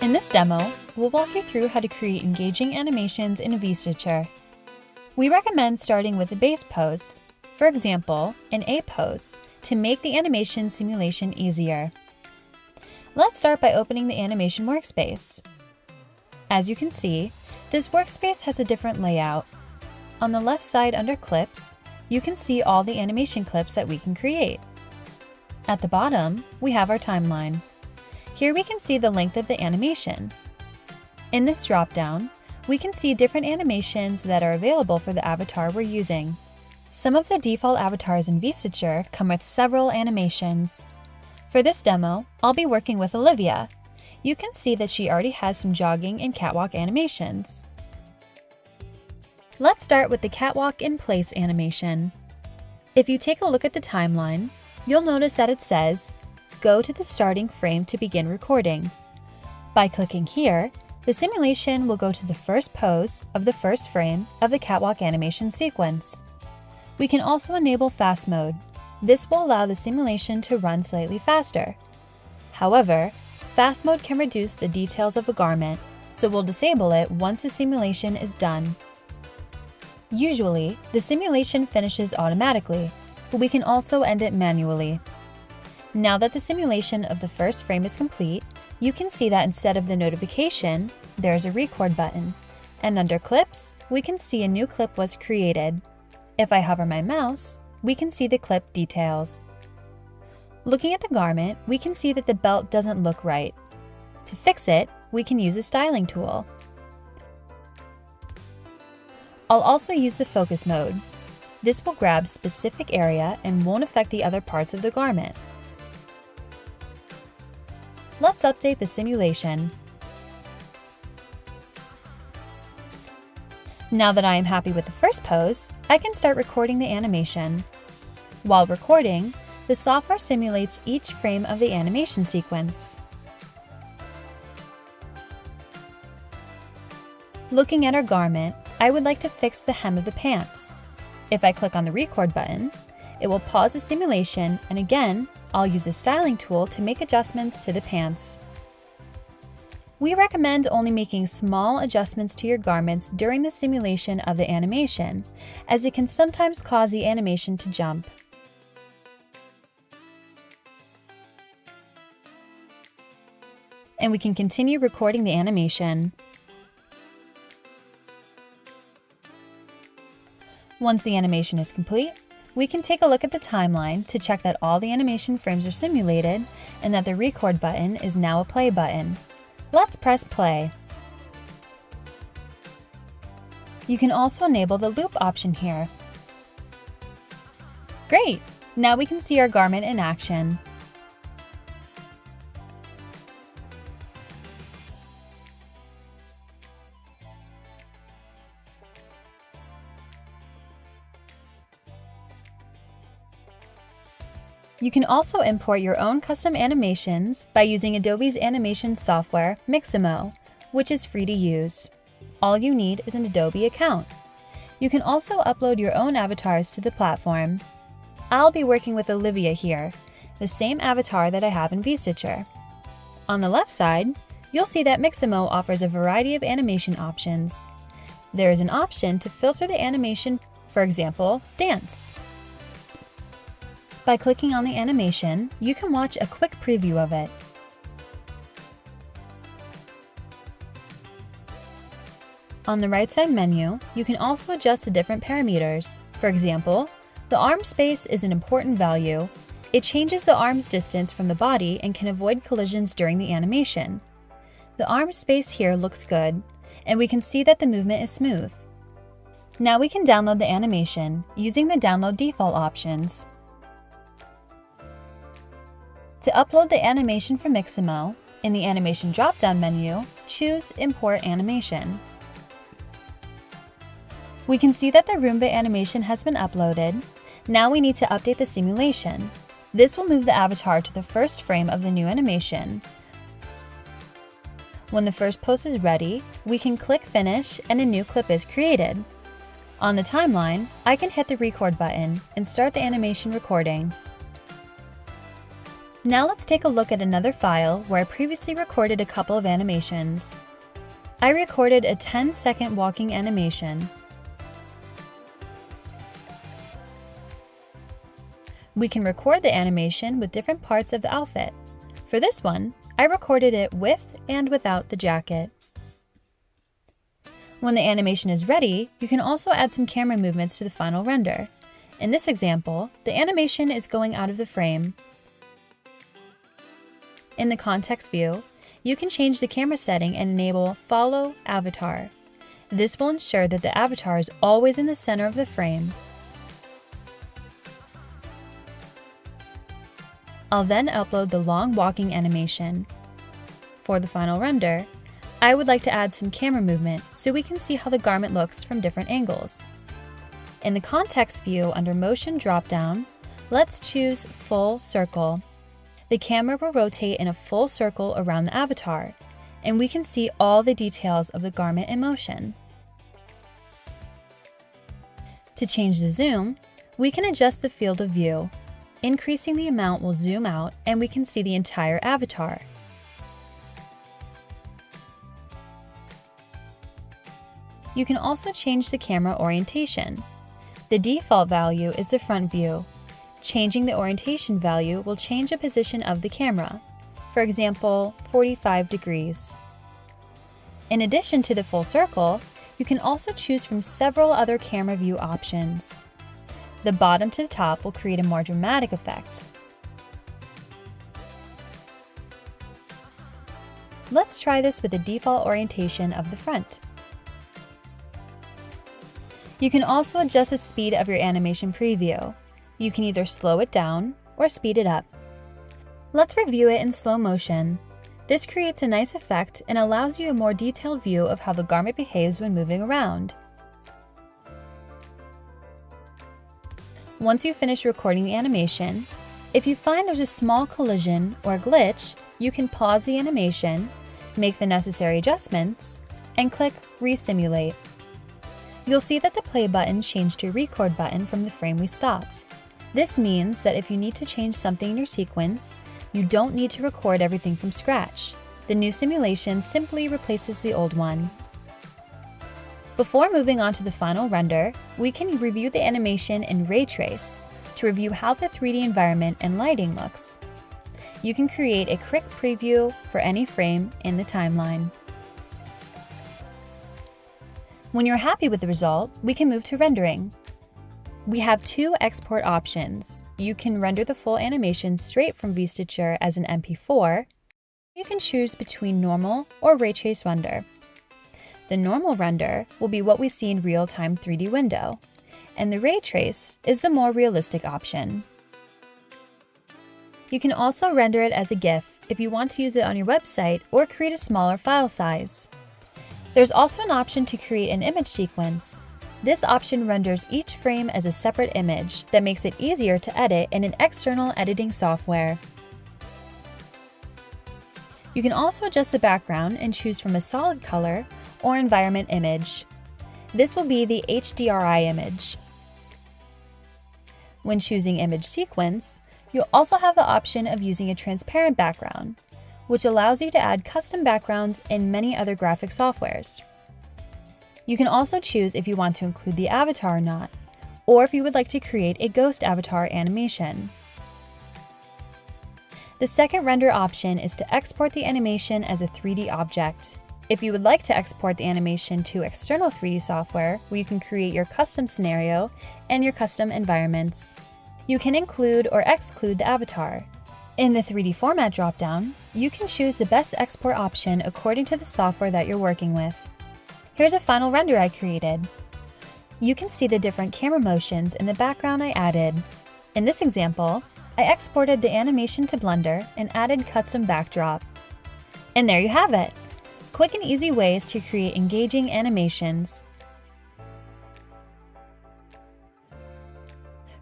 In this demo, we'll walk you through how to create engaging animations in VStitcher. We recommend starting with a base pose, for example, an A pose, to make the animation simulation easier. Let's start by opening the animation workspace. As you can see, this workspace has a different layout. On the left side under Clips, you can see all the animation clips that we can create. At the bottom, we have our timeline. Here we can see the length of the animation. In this dropdown, we can see different animations that are available for the avatar we're using. Some of the default avatars in VStitcher come with several animations. For this demo, I'll be working with Olivia. You can see that she already has some jogging and catwalk animations. Let's start with the catwalk in place animation. If you take a look at the timeline, you'll notice that it says, "Go to the starting frame to begin recording." By clicking here, the simulation will go to the first pose of the first frame of the catwalk animation sequence. We can also enable fast mode. This will allow the simulation to run slightly faster. However, fast mode can reduce the details of a garment, so we'll disable it once the simulation is done. Usually, the simulation finishes automatically, but we can also end it manually. Now that the simulation of the first frame is complete, you can see that instead of the notification, there's a record button, and under Clips, we can see a new clip was created. If I hover my mouse, we can see the clip details. Looking at the garment, we can see that the belt doesn't look right. To fix it, we can use a styling tool. I'll also use the focus mode. This will grab specific area and won't affect the other parts of the garment. Let's update the simulation. Now that I am happy with the first pose, I can start recording the animation. While recording, the software simulates each frame of the animation sequence. Looking at our garment, I would like to fix the hem of the pants. If I click on the record button, it will pause the simulation, and again, I'll use a styling tool to make adjustments to the pants. We recommend only making small adjustments to your garments during the simulation of the animation, as it can sometimes cause the animation to jump. And we can continue recording the animation. Once the animation is complete, we can take a look at the timeline to check that all the animation frames are simulated and that the record button is now a play button. Let's press play. You can also enable the loop option here. Great! Now we can see our garment in action. You can also import your own custom animations by using Adobe's animation software, Mixamo, which is free to use. All you need is an Adobe account. You can also upload your own avatars to the platform. I'll be working with Olivia here, the same avatar that I have in VStitcher. On the left side, you'll see that Mixamo offers a variety of animation options. There is an option to filter the animation, for example, dance. By clicking on the animation, you can watch a quick preview of it. On the right side menu, you can also adjust the different parameters. For example, the arm space is an important value. It changes the arm's distance from the body and can avoid collisions during the animation. The arm space here looks good, and we can see that the movement is smooth. Now we can download the animation using the download default options. To upload the animation from Mixamo, in the Animation drop-down menu, choose Import Animation. We can see that the Roomba animation has been uploaded. Now we need to update the simulation. This will move the avatar to the first frame of the new animation. When the first pose is ready, we can click Finish and a new clip is created. On the timeline, I can hit the record button and start the animation recording. Now let's take a look at another file where I previously recorded a couple of animations. I recorded a 10-second walking animation. We can record the animation with different parts of the outfit. For this one, I recorded it with and without the jacket. When the animation is ready, you can also add some camera movements to the final render. In this example, the animation is going out of the frame. In the context view, you can change the camera setting and enable Follow Avatar. This will ensure that the avatar is always in the center of the frame. I'll then upload the long walking animation. For the final render, I would like to add some camera movement so we can see how the garment looks from different angles. In the context view under Motion dropdown, let's choose Full Circle. The camera will rotate in a full circle around the avatar, and we can see all the details of the garment in motion. To change the zoom, we can adjust the field of view. Increasing the amount will zoom out and we can see the entire avatar. You can also change the camera orientation. The default value is the front view. Changing the orientation value will change the position of the camera, for example, 45 degrees. In addition to the full circle, you can also choose from several other camera view options. The bottom to the top will create a more dramatic effect. Let's try this with the default orientation of the front. You can also adjust the speed of your animation preview. You can either slow it down or speed it up. Let's review it in slow motion. This creates a nice effect and allows you a more detailed view of how the garment behaves when moving around. Once you finish recording the animation, if you find there's a small collision or glitch, you can pause the animation, make the necessary adjustments, and click Resimulate. You'll see that the play button changed to record button from the frame we stopped. This means that if you need to change something in your sequence, you don't need to record everything from scratch. The new simulation simply replaces the old one. Before moving on to the final render, we can review the animation in Ray Trace to review how the 3D environment and lighting looks. You can create a quick preview for any frame in the timeline. When you're happy with the result, we can move to rendering. We have two export options. You can render the full animation straight from VStitcher as an MP4. You can choose between normal or Ray Trace render. The normal render will be what we see in real-time 3D window, and the Ray Trace is the more realistic option. You can also render it as a GIF if you want to use it on your website or create a smaller file size. There's also an option to create an image sequence. This option renders each frame as a separate image that makes it easier to edit in an external editing software. You can also adjust the background and choose from a solid color or environment image. This will be the HDRI image. When choosing image sequence, you'll also have the option of using a transparent background, which allows you to add custom backgrounds in many other graphic softwares. You can also choose if you want to include the avatar or not, or if you would like to create a ghost avatar animation. The second render option is to export the animation as a 3D object. If you would like to export the animation to external 3D software, where you can create your custom scenario and your custom environments, you can include or exclude the avatar. In the 3D format dropdown, you can choose the best export option according to the software that you're working with. Here's a final render I created. You can see the different camera motions in the background I added. In this example, I exported the animation to Blender and added custom backdrop. And there you have it! Quick and easy ways to create engaging animations.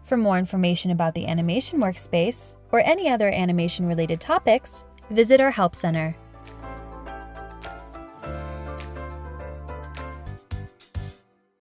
For more information about the Animation Workspace or any other animation-related topics, visit our Help Center.